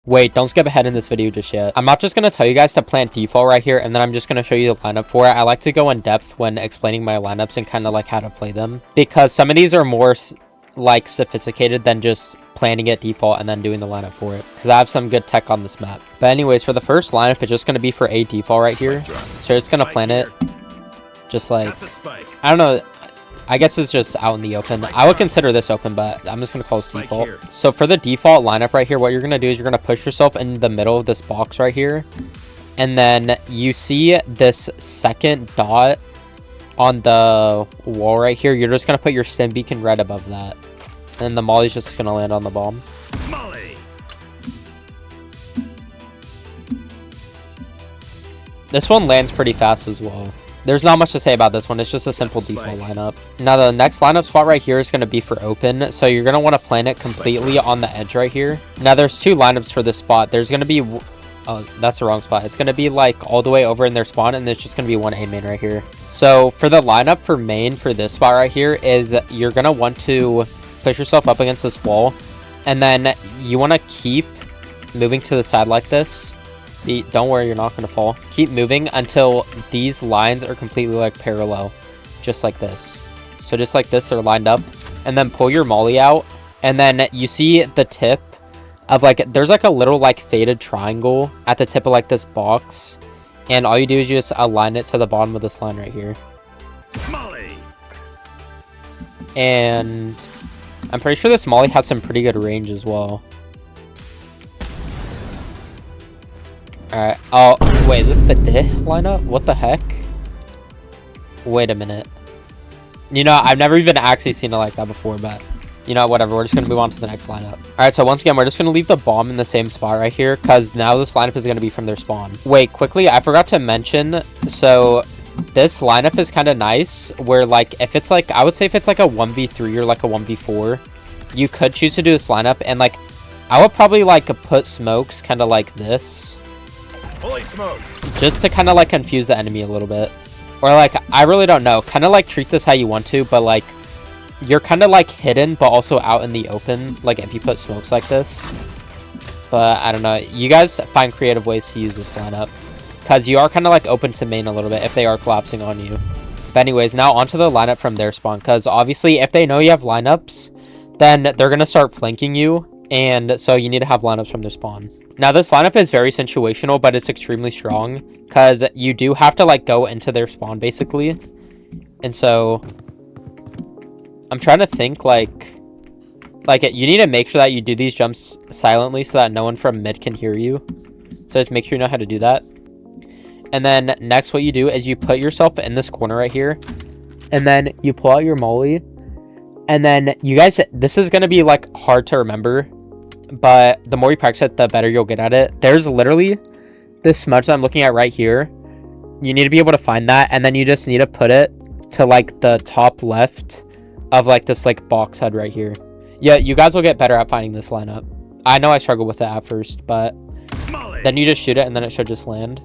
Wait, don't skip ahead in this video just yet. I'm not just going to tell you guys to plant default right here, and then I'm just going to show you the lineup for it. I like to go in depth when explaining my lineups and kind of like how to play them, because some of these are more like sophisticated than just planning it default and then doing the lineup for it, because I have some good tech on this map. But anyways, for the first lineup, it's just going to be for a default right here. So it's going to plant it just like, I don't know, I guess it's just out in the open. I would consider this open, but I'm just going to call it default. So for the default lineup right here, what you're going to do is you're going to push yourself in the middle of this box right here. And then you see this second dot on the wall right here. You're just going to put your stim beacon right above that. And the molly's just going to land on the bomb. Molly. This one lands pretty fast as well. There's not much to say about this one. It's just a simple default lineup. Now, the next lineup spot right here is going to be for open. So you're going to want to plant it completely on the edge right here. Now, there's two lineups for this spot. There's going to be... Oh, that's the wrong spot. It's going to be like all the way over in their spawn, and there's just going to be one A main right here. So for the lineup for main for this spot right here is you're going to want to push yourself up against this wall. And then you want to keep moving to the side like this. Don't worry, you're not going to fall. Keep moving until these lines are completely like parallel, just like this. So just like this, they're lined up. And then pull your molly out, and then you see the tip of like, there's like a little like faded triangle at the tip of like this box, and all you do is you just align it to the bottom of this line right here. Molly. And I'm pretty sure this molly has some pretty good range as well. Alright, oh, wait, is this the DIH lineup? What the heck? Wait a minute. You know, I've never even actually seen it like that before, but, you know, whatever. We're just going to move on to the next lineup. Alright, so once again, we're just going to leave the bomb in the same spot right here, because now this lineup is going to be from their spawn. Wait, quickly, I forgot to mention, so this lineup is kind of nice, where, like, if it's like, I would say if it's like a 1v3 or like a 1v4, you could choose to do this lineup, and, like, I would probably, like, put smokes kind of like this. Fully smoked. Just to kind of like confuse the enemy a little bit, or like, I really don't know, kind of like treat this how you want to, but like you're kind of like hidden but also out in the open, like if you put smokes like this. But I don't know, you guys find creative ways to use this lineup, because you are kind of like open to main a little bit if they are collapsing on you. But anyways, now onto the lineup from their spawn, because obviously if they know you have lineups, then they're gonna start flanking you, and so you need to have lineups from their spawn. Now, this lineup is very situational, but it's extremely strong, because you do have to, like, go into their spawn, basically. And so, I'm trying to think, like, you need to make sure that you do these jumps silently so that no one from mid can hear you. So just make sure you know how to do that. And then, next, what you do is you put yourself in this corner right here, and then you pull out your molly. And then, you guys, this is going to be, like, hard to remember, but the more you practice it, the better you'll get at it. There's literally this smudge that I'm looking at right here. You need to be able to find that, and then you just need to put it to like the top left of like this like box head right here. Yeah, you guys will get better at finding this lineup. I know I struggled with it at first, but then you just shoot it and then it should just land.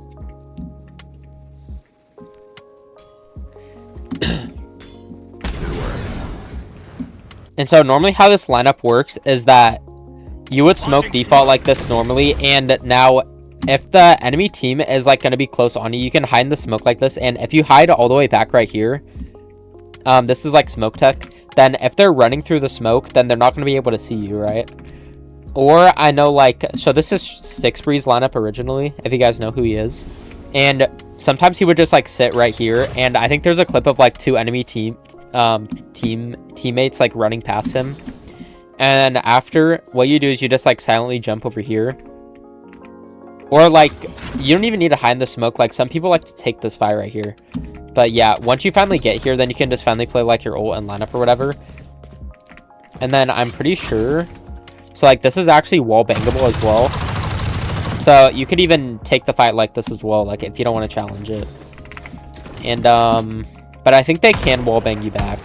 And so normally how this lineup works is that you would smoke default like this normally, and now if the enemy team is like going to be close on you, you can hide in the smoke like this. And if you hide all the way back right here, this is like smoke tech, then if they're running through the smoke, then they're not going to be able to see you, right? Or I know, like, so this is Sixbree's lineup originally, if you guys know who he is, and sometimes he would just like sit right here, and I think there's a clip of like two enemy teammates like running past him. And after, what you do is you just like silently jump over here, or like you don't even need to hide in the smoke. Like some people like to take this fire right here, but yeah, once you finally get here, then you can just finally play like your ult and lineup or whatever. And then I'm pretty sure, so like this is actually wall bangable as well, so you could even take the fight like this as well, like if you don't want to challenge it. And but I think they can wall bang you back.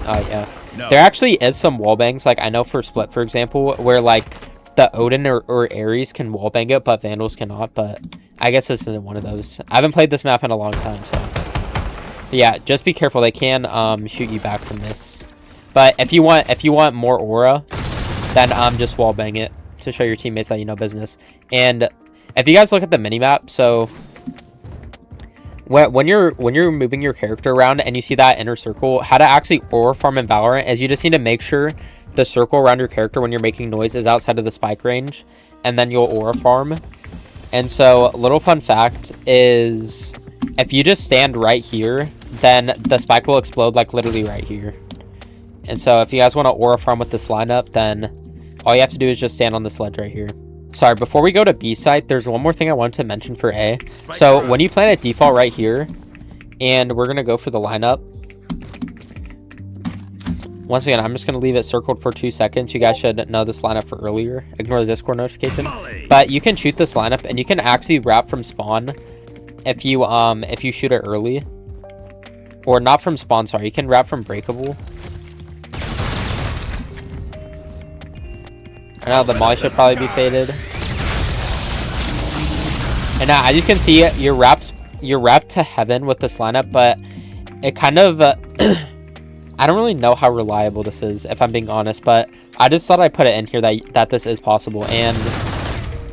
Oh yeah. No. There actually is some wallbangs, like I know for Split, for example, where like the Odin or Ares can wallbang it, but Vandals cannot. But I guess this isn't one of those. I haven't played this map in a long time, so but yeah, just be careful. They can shoot you back from this. But if you want more aura, then just wallbang it. to show your teammates that you know business. And if you guys look at the minimap, so when you're moving your character around and you see that inner circle, how to actually aura farm in Valorant is you just need to make sure the circle around your character when you're making noise is outside of the spike range, and then you'll aura farm. And so, little fun fact is, if you just stand right here, then the spike will explode like literally right here. And so if you guys want to aura farm with this lineup, then all you have to do is just stand on this ledge right here. Sorry, before we go to B site, there's one more thing I wanted to mention for A. So when you plant at default right here, and we're going to go for the lineup. Once again, I'm just going to leave it circled for 2 seconds. You guys should know this lineup for earlier. Ignore the Discord notification. But you can shoot this lineup, and you can actually wrap from spawn if you shoot it early. Or not from spawn, sorry. You can wrap from breakable. I know the molly should probably be faded. And now, as you can see, you're wrapped to heaven with this lineup, but it kind of... I don't really know how reliable this is, if I'm being honest, but I just thought I'd put it in here that this is possible. And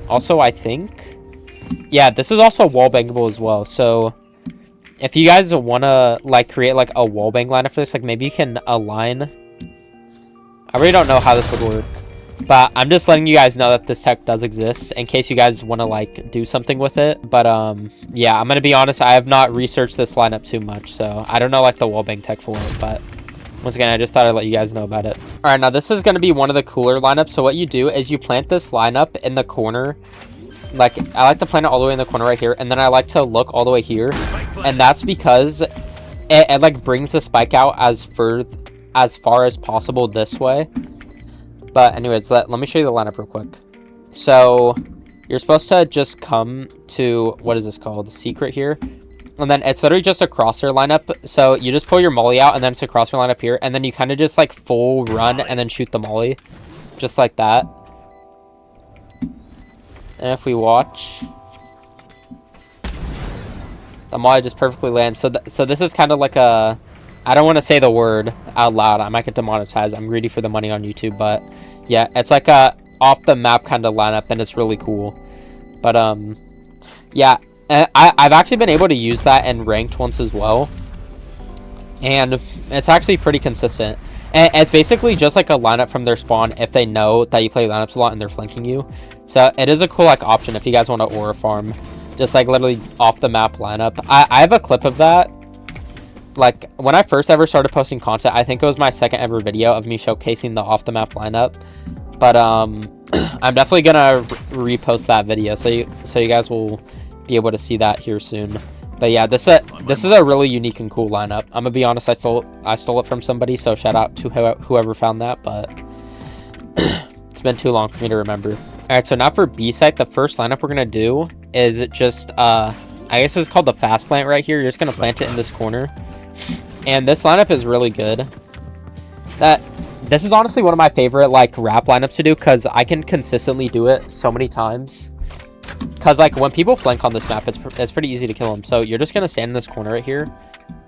also, I think... Yeah, this is also wallbangable as well, so... If you guys want to, like, create, like, a wallbang lineup for this, like, maybe you can align... I really don't know how this would work. But I'm just letting you guys know that this tech does exist in case you guys want to, like, do something with it. But, yeah, I'm going to be honest. I have not researched this lineup too much. So, I don't know, like, the wallbang tech for it. But, once again, I just thought I'd let you guys know about it. All right, now, this is going to be one of the cooler lineups. So, what you do is you plant this lineup in the corner. Like, I like to plant it all the way in the corner right here. And then I like to look all the way here. And that's because it like, brings the spike out as far as possible this way. But anyways, let me show you the lineup real quick. So you're supposed to just come to, what is this called? Secret here. And then it's literally just a crosshair lineup. So you just pull your molly out and then it's a crosshair lineup here. And then you kind of just like full run and then shoot the molly. Just like that. And if we watch, the molly just perfectly lands. So this is kind of like a... I don't want to say the word out loud. I might get demonetized. I'm greedy for the money on YouTube, but yeah, it's like a off the map kind of lineup, and it's really cool. But yeah, I've actually been able to use that in ranked once as well, and it's actually pretty consistent. And it's basically just like a lineup from their spawn if they know that you play lineups a lot and they're flanking you. So it is a cool like option if you guys want to aura farm, just like literally off the map lineup. I have a clip of that. Like, when I first ever started posting content, I think it was my second ever video of me showcasing the off-the-map lineup. But, I'm definitely gonna repost that video, so you guys will be able to see that here soon. But yeah, this is a really unique and cool lineup. I'm gonna be honest, I stole it from somebody, so shout out to whoever found that, but it's been too long for me to remember. Alright, so now for B site, the first lineup we're gonna do is just, I guess it's called the fast plant right here. You're just gonna plant it in this corner. And this lineup is really good. This is honestly one of my favorite like rap lineups to do because I can consistently do it so many times. Because like when people flank on this map, it's pretty easy to kill them. So you're just gonna stand in this corner right here,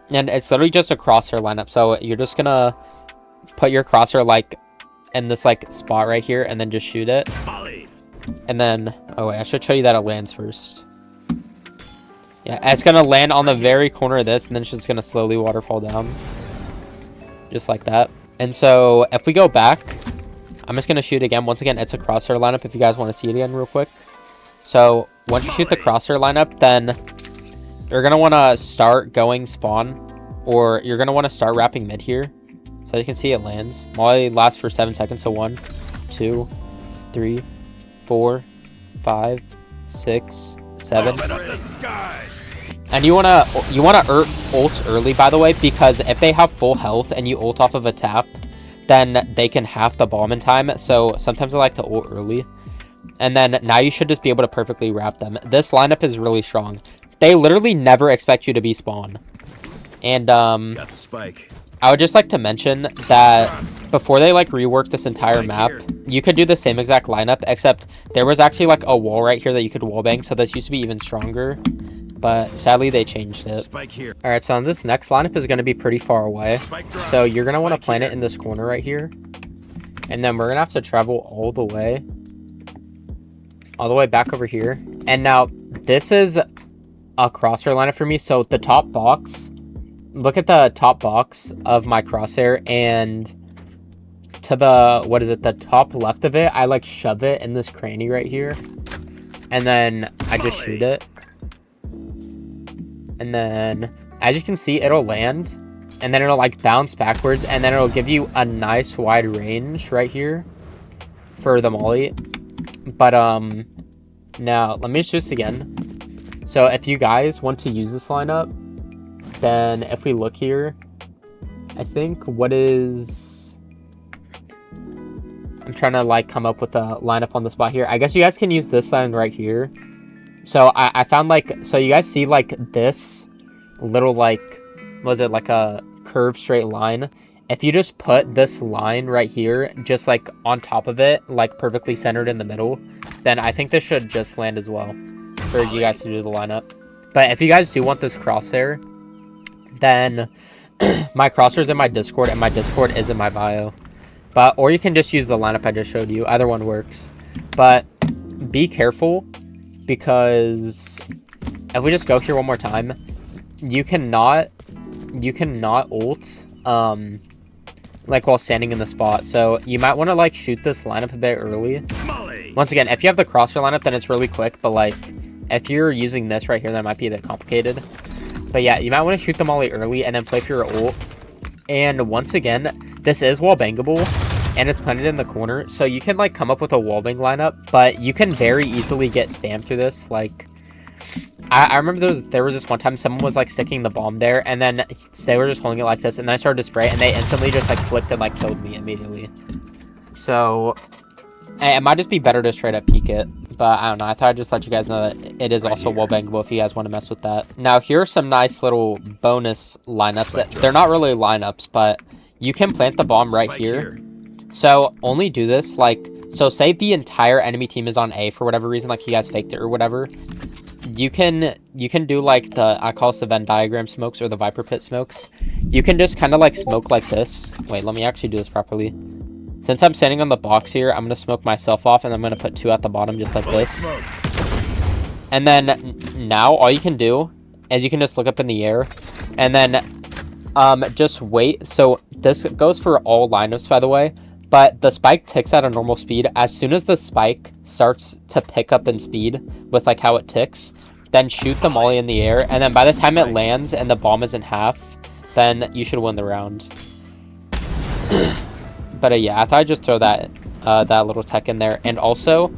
and it's literally just a crosshair lineup. So you're just gonna put your crosshair like in this like spot right here, and then just shoot it. And then oh wait, I should show you that it lands first. Yeah, it's gonna land on the very corner of this, and then it's just gonna slowly waterfall down. Just like that. And so, if we go back, I'm just gonna shoot again. Once again, it's a crosshair lineup if you guys want to see it again real quick. So, once you shoot the crosshair lineup, then you're gonna want to start going spawn, or you're gonna want to start wrapping mid here. So you can see it lands. Molly lasts for 7 seconds, so 1, 2, 3, 4, 5, 6, 7. And you wanna ult early, by the way, because if they have full health and you ult off of a tap, then they can half the bomb in time. So sometimes I like to ult early. And then now you should just be able to perfectly wrap them. This lineup is really strong. They literally never expect you to be spawn. And got the spike. I would just like to mention that before they like rework this entire map, you could do the same exact lineup, except there was actually like a wall right here that you could wallbang, so this used to be even stronger. But sadly, they changed it. Alright, so this next lineup is going to be pretty far away. So you're going to want to plant it in this corner right here. And then we're going to have to travel all the way all the way back over here. And now this is a crosshair lineup for me. So the top box, look at the top box of my crosshair, and to the, what is it, the top left of it, I like shove it in this cranny right here, and then I just shoot it. And then as you can see, it'll land, and then it'll like bounce backwards, and then it'll give you a nice wide range right here for the molly. But now let me just do this again. So if you guys want to use this lineup, then if we look here, I think what is, I'm trying to like come up with a lineup on the spot here. I guess you guys can use this line right here. So I found like, so you guys see like this little like, was it like a curved straight line? If you just put this line right here, just like on top of it, like perfectly centered in the middle, then I think this should just land as well for you guys to do the lineup. But if you guys do want this crosshair, then my crosshair's in my Discord, and my Discord is in my bio. But, or you can just use the lineup I just showed you. Either one works. But be careful, because if we just go here one more time, you cannot ult like while standing in the spot. So you might want to like shoot this lineup a bit early. Once again, if you have the crosshair lineup, then it's really quick, but like if you're using this right here, that might be a bit complicated. But yeah, you might want to shoot the molly early and then play for your ult. And once again, this is wall bangable, and it's planted in the corner, so you can like come up with a wall bang lineup, but you can very easily get spammed through this. Like I remember there was this one time someone was like sticking the bomb there, and then they were just holding it like this, and then I started to spray, and they instantly just like flipped and like killed me immediately. So it might just be better to straight up peek it. But I don't know, I thought I'd just let you guys know that it is also wall bangable if you guys want to mess with that. Now, here are some nice little bonus lineups. They're not really lineups, but you can plant the bomb right here. So only do this, like, so say the entire enemy team is on A for whatever reason, like you guys faked it or whatever. You can do like the, I call this the Venn diagram smokes or the Viper Pit smokes. You can just kind of like smoke like this. Wait, let me actually do this properly. Since I'm standing on the box here, I'm going to smoke myself off, and I'm going to put 2 at the bottom just like this. And then now all you can do is you can just look up in the air, and then just wait. So this goes for all lineups, by the way, but the spike ticks at a normal speed. As soon as the spike starts to pick up in speed with like how it ticks, then shoot the molly in the air, and then by the time it lands and the bomb is in half, then you should win the round. But yeah, I thought I'd just throw that that little tech in there. And also,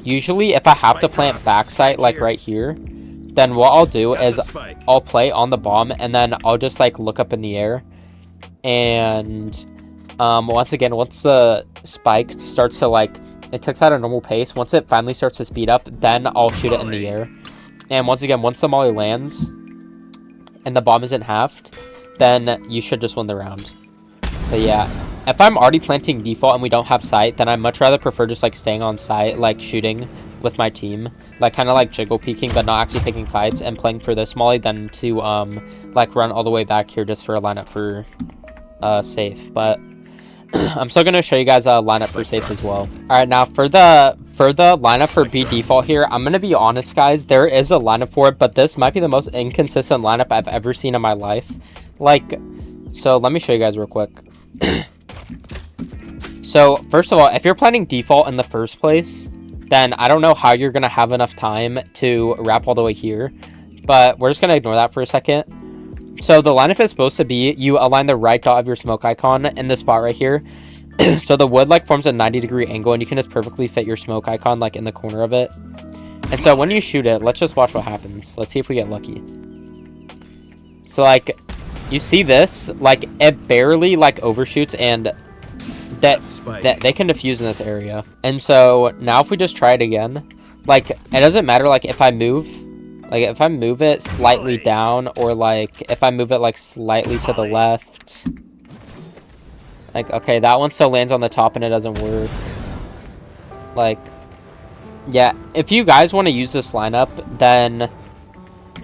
usually if I have to plant backside like right here, then what I'll do is I'll play on the bomb, and then I'll just like look up in the air. And once again, once the spike starts to like, it ticks at a normal pace, once it finally starts to speed up, then I'll shoot it in the air. And once again, once the molly lands and the bomb isn't halved, then you should just win the round. But yeah, if I'm already planting default and we don't have sight, then I much rather prefer just like staying on sight, like shooting with my team, like kind of like jiggle peeking, but not actually taking fights and playing for this molly, than to like run all the way back here just for a lineup for safe. But I'm still gonna show you guys a lineup for safe as well. All right, now for the lineup for B default here, I'm gonna be honest, guys, there is a lineup for it, but this might be the most inconsistent lineup I've ever seen in my life. Like, so let me show you guys real quick. So first of all, if you're planning default in the first place, then I don't know how you're gonna have enough time to wrap all the way here, but we're just gonna ignore that for a second. So the lineup is supposed to be, you align the right dot of your smoke icon in this spot right here. So the wood like forms a 90-degree angle, and you can just perfectly fit your smoke icon like in the corner of it. And so when you shoot it, let's just watch what happens. Let's see if we get lucky. So like, you see this, like it barely like overshoots, and that they can defuse in this area. And so now if we just try it again, like it doesn't matter like if I move, like if I move it slightly down, or like if I move it like slightly to the left, like okay, that one still lands on the top and it doesn't work. Like, yeah, if you guys want to use this lineup, then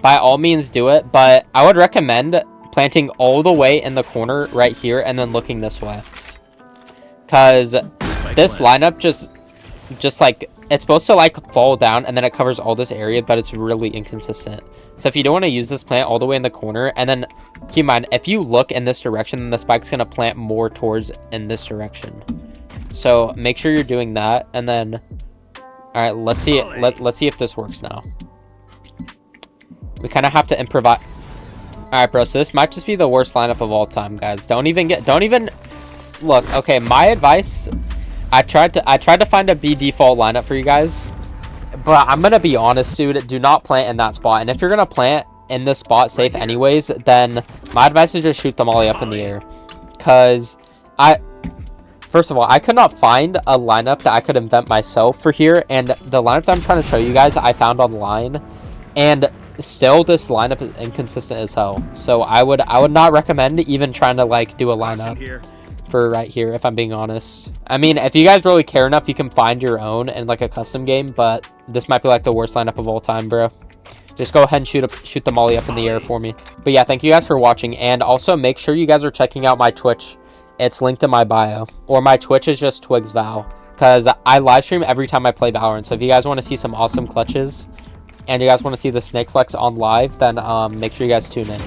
by all means do it, but I would recommend planting all the way in the corner right here and then looking this way, because this lineup just like it's supposed to like fall down and then it covers all this area, but it's really inconsistent. So if you don't want to use this plant all the way in the corner, and then keep in mind, if you look in this direction, then the spike's going to plant more towards in this direction. So make sure you're doing that. And then, all right, let's see. Let's see if this works now. We kind of have to improvise. All right, bro. So this might just be the worst lineup of all time, guys. Don't even look. Okay, my advice. I tried to find a B default lineup for you guys, but I'm gonna be honest, dude. Do not plant in that spot. And if you're gonna plant in this spot safe anyways, then my advice is just shoot the molly up in the air. Cause first of all, I could not find a lineup that I could invent myself for here, and the lineup that I'm trying to show you guys, I found online, and still this lineup is inconsistent as hell. So I would not recommend even trying to like do a lineup for right here, if I'm being honest. I mean, if you guys really care enough, you can find your own in like a custom game, but this might be like the worst lineup of all time, bro. Just go ahead and shoot the molly up in the air for me. But yeah, thank you guys for watching, and also make sure you guys are checking out my Twitch. It's linked in my bio, or my Twitch is just TwigsVal, because I live stream every time I play Valorant. So if you guys want to see some awesome clutches and you guys want to see the snake flex on live, then make sure you guys tune in.